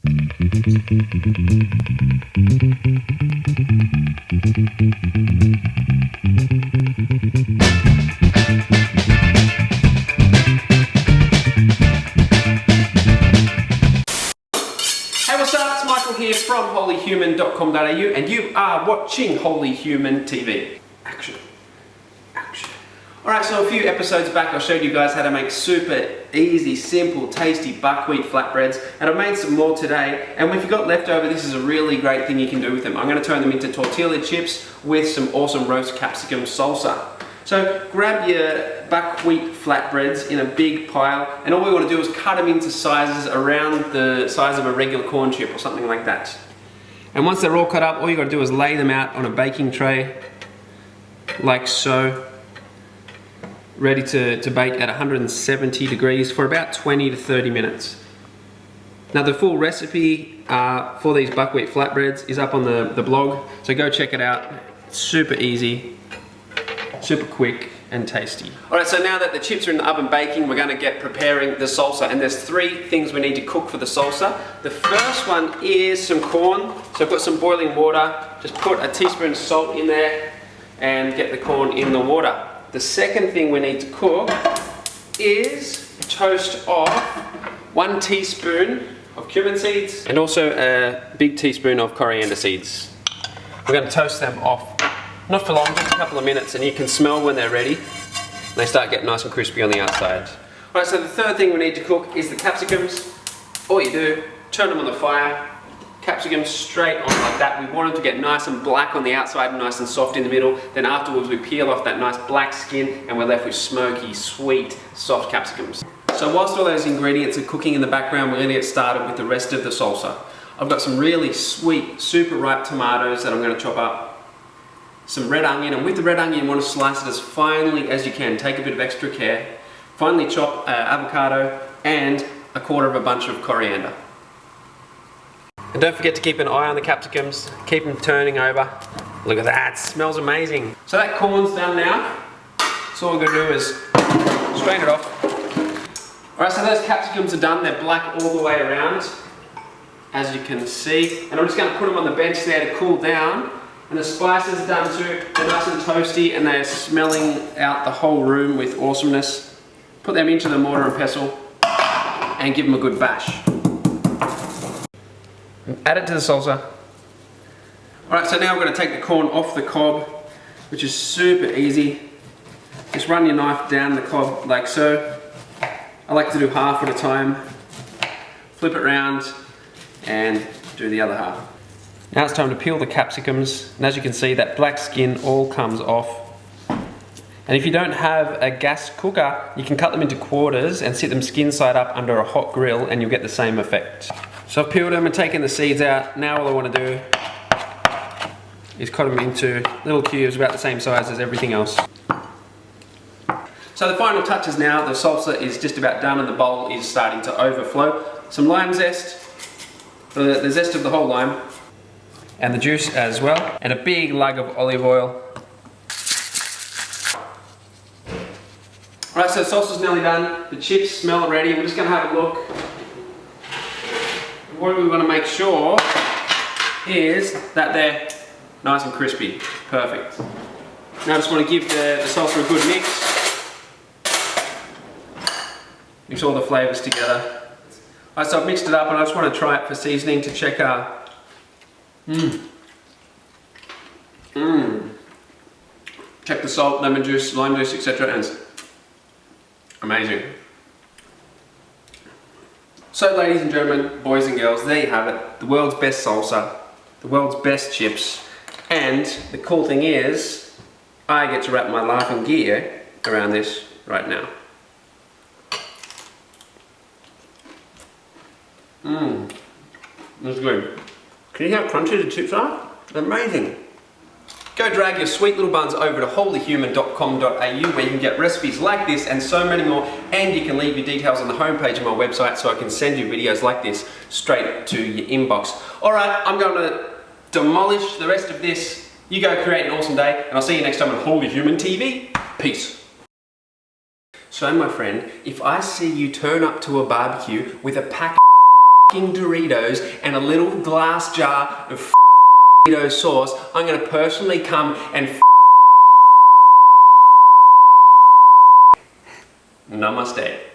Here from holyhuman.com.au, and you are watching Holy Human TV. Action. Action. Alright, so a few episodes back I showed you guys how to make super easy, simple, tasty buckwheat flatbreads, and I've made some more today, and if you've got leftover, this is a really great thing you can do with them. I'm going to turn them into tortilla chips with some awesome roast capsicum salsa. So grab your buckwheat flatbreads in a big pile, and all we want to do is cut them into sizes around the size of a regular corn chip or something like that. And once they're all cut up, all you got to do is lay them out on a baking tray, like so, ready to bake at 170 degrees for about 20 to 30 minutes. Now the full recipe for these buckwheat flatbreads is up on the blog, so go check it out. It's super easy, super quick and tasty. Alright, so now that the chips are in the oven baking, we're going to get preparing the salsa, and there's three things we need to cook for the salsa. The first one is some corn. So I've got some boiling water, just put a teaspoon of salt in there and get the corn in the water. The second thing we need to cook is toast off 1 teaspoon of cumin seeds and also a big teaspoon of coriander seeds. We're going to toast them off. Not for long, just a couple of minutes, and you can smell when they're ready. They start getting nice and crispy on the outside. Alright, so the third thing we need to cook is the capsicums. All you do, turn them on the fire, capsicums straight on like that. We want them to get nice and black on the outside and nice and soft in the middle. Then afterwards we peel off that nice black skin and we're left with smoky, sweet, soft capsicums. So whilst all those ingredients are cooking in the background, we're going to get started with the rest of the salsa. I've got some really sweet, super ripe tomatoes that I'm going to chop up. Some red onion, and with the red onion you want to slice it as finely as you can. Take a bit of extra care. Finely chop avocado and a quarter of a bunch of coriander. And don't forget to keep an eye on the capsicums. Keep them turning over. Look at that, it smells amazing. So that corn's done now. So all we're going to do is strain it off. Alright, so those capsicums are done. They're black all the way around, as you can see. And I'm just going to put them on the bench there to cool down. And the spices are done too. They're nice and toasty and they're smelling out the whole room with awesomeness. Put them into the mortar and pestle and give them a good bash. Add it to the salsa. Alright, so now we're going to take the corn off the cob, which is super easy. Just run your knife down the cob like so. I like to do half at a time. Flip it around and do the other half. Now it's time to peel the capsicums, and as you can see that black skin all comes off. And if you don't have a gas cooker, you can cut them into quarters and sit them skin side up under a hot grill and you'll get the same effect. So I've peeled them and taken the seeds out. Now all I want to do is cut them into little cubes about the same size as everything else. So the final touches now, the salsa is just about done and the bowl is starting to overflow. Some lime zest, the zest of the whole lime, and the juice as well, and a big lug of olive oil. Alright, so the salsa's nearly done, the chips smell ready. We're just going to have a look. What we want to make sure is that they're nice and crispy. Perfect. Now I just want to give the salsa a good mix. Mix all the flavours together. Alright, so I've mixed it up and I just want to try it for seasoning to check check the salt, lemon juice, lime juice, etc. and it's amazing. So ladies and gentlemen, boys and girls, there you have it. The world's best salsa, the world's best chips, and the cool thing is, I get to wrap my life in gear around this right now. That's good. Can you hear how crunchy the chips are? They're amazing. Go drag your sweet little buns over to holyhuman.com.au where you can get recipes like this and so many more, and you can leave your details on the homepage of my website so I can send you videos like this straight to your inbox. Alright, I'm going to demolish the rest of this. You go create an awesome day, and I'll see you next time on Holy Human TV. Peace. So my friend, if I see you turn up to a barbecue with a pack fucking Doritos and a little glass jar of Dorito sauce, I'm gonna personally come and Namaste.